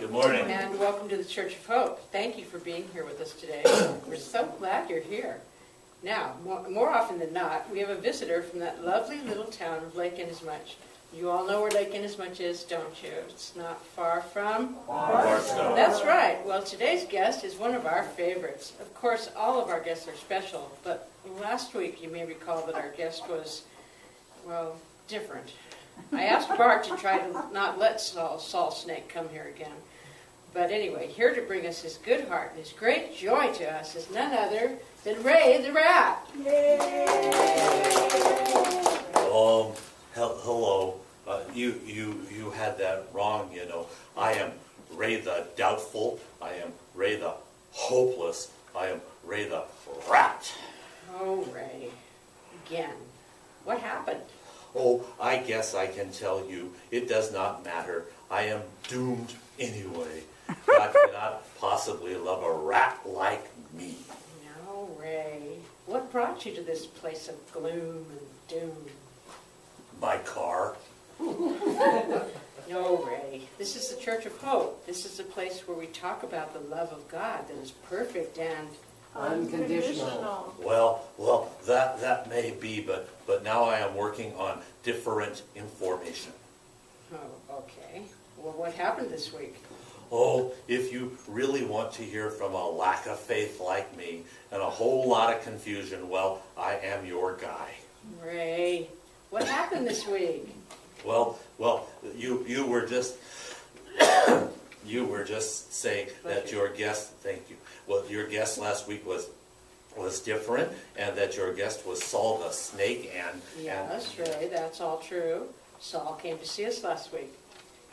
Good morning. And welcome to the Church of Hope. Thank you for being here with us today. We're so glad you're here. Now, more often than not, we have a visitor from that lovely little town of Lake Inasmuch. You all know where Lake Inasmuch is, don't you? It's not far from Barstow. That's right. Well, today's guest is one of our favorites. Of course, all of our guests are special, but last week you may recall that our guest was, well, different. I asked Bart to try to not let Saul Snake come here again. But anyway, here to bring us his good heart and his great joy to us is none other than Ray the Rat. Hello. You had that wrong, you know. I am Ray the Doubtful. I am Ray the Hopeless. I am Ray the Rat. Oh, Ray. Again. What happened? Oh, I guess I can tell you, it does not matter. I am doomed anyway. God cannot possibly love a rat like me. No, Ray. What brought you to this place of gloom and doom? My car. No, Ray. This is the Church of Hope. This is a place where we talk about the love of God that is perfect and unconditional. Well, that may be, but now I am working on different information. Oh, okay. Well, what happened this week? Oh, if you really want to hear from a lack of faith like me and a whole lot of confusion, well, I am your guy. Ray, what happened this week? Well, you were just you were just saying that your guest. Thank you. Well, your guest last week was different, and that your guest was Saul the Snake, and Yes, Ray, that's all true. Saul came to see us last week.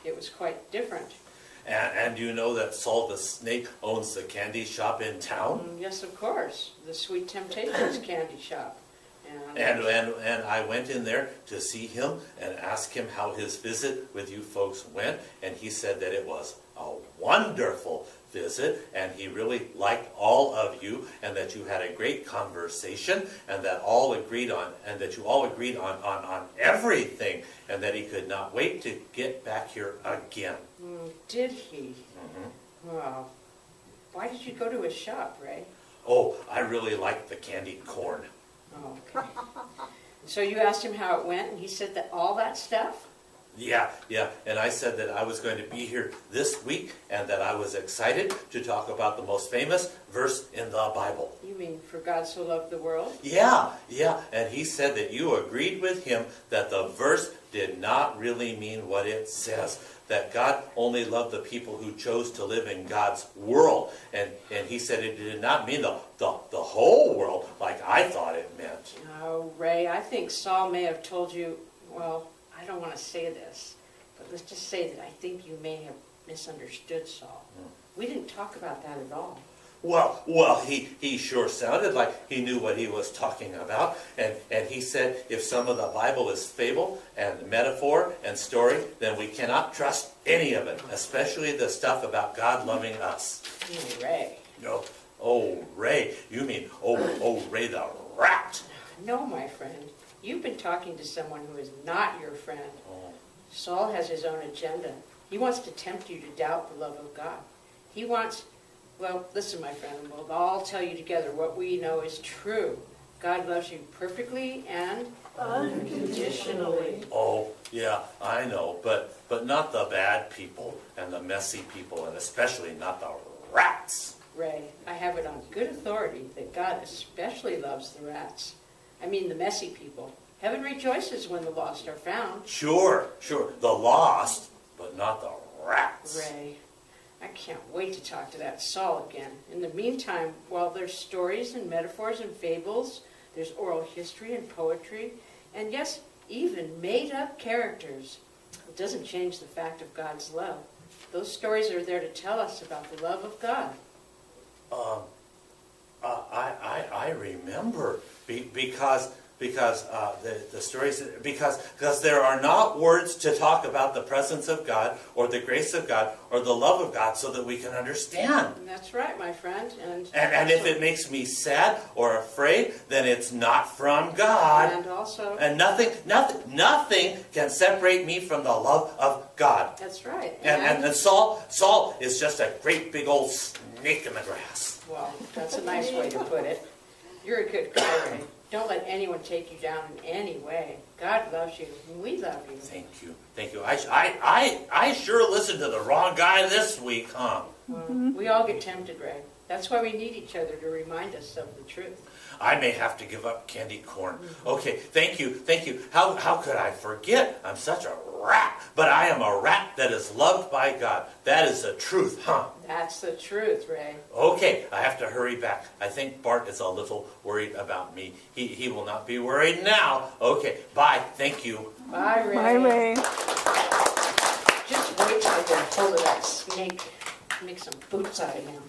It was quite different. And you know that Saul the Snake owns the candy shop in town? Yes, of course. The Sweet Temptations candy shop. And I went in there to see him and ask him how his visit with you folks went, and he said that it was a wonderful visit, and he really liked all of you, and that you had a great conversation, and that you all agreed on everything, and that he could not wait to get back here again. Did he? Mm-hmm. Well, why did you go to his shop, Ray? Oh, I really liked the candied corn. Oh, okay. So you asked him how it went, and he said that all that stuff? Yeah, and I said that I was going to be here this week, and that I was excited to talk about the most famous verse in the Bible. You mean, for God so loved the world? Yeah, and he said that you agreed with him that the verse did not really mean what it says, that God only loved the people who chose to live in God's world, and he said it did not mean the whole world like I thought it meant. Oh, Ray, I think Saul may have told you, well, I don't want to say this, but let's just say that I think you may have misunderstood Saul. We didn't talk about that at all. Well, he sure sounded like he knew what he was talking about, and he said if some of the Bible is fable and metaphor and story, then we cannot trust any of it, especially the stuff about God loving us. Ray. No, oh, Ray, you mean, oh, Ray the Rat. No, my friend. You've been talking to someone who is not your friend. Oh. Saul has his own agenda. He wants to tempt you to doubt the love of God. He wants, well, listen, my friend, we'll all tell you together what we know is true. God loves you perfectly and unconditionally. Oh, yeah, I know, but not the bad people and the messy people, and especially not the rats. Ray, I have it on good authority that God especially loves the rats. I mean the messy people. Heaven rejoices when the lost are found. Sure, the lost, but not the rats. Ray, I can't wait to talk to that Saul again. In the meantime, well, there's stories and metaphors and fables, there's oral history and poetry, and yes, even made-up characters. It doesn't change the fact of God's love. Those stories are there to tell us about the love of God. I remember because because the stories, because there are not words to talk about the presence of God or the grace of God or the love of God so that we can understand. And that's right, my friend. And if it makes me sad or afraid, then it's not from God. And also, And nothing can separate me from the love of God. that's right. And Saul is just a great big old snake in the grass. Well, that's a nice way to put it. You're a good guy, Ray. Don't let anyone take you down in any way. God loves you, and we love you. Thank you. I sure listened to the wrong guy this week, huh? Well, we all get tempted, Ray. That's why we need each other to remind us of the truth. I may have to give up candy corn. Okay, thank you. How could I forget? I'm such a rat. But I am a rat that is loved by God. That is the truth, huh? That's the truth, Ray. Okay, I have to hurry back. I think Bart is a little worried about me. He will not be worried now. Okay, bye. Thank you. Bye, Ray. Bye, Ray. Just wait till I get a hold of that snake. Make some boots out of him.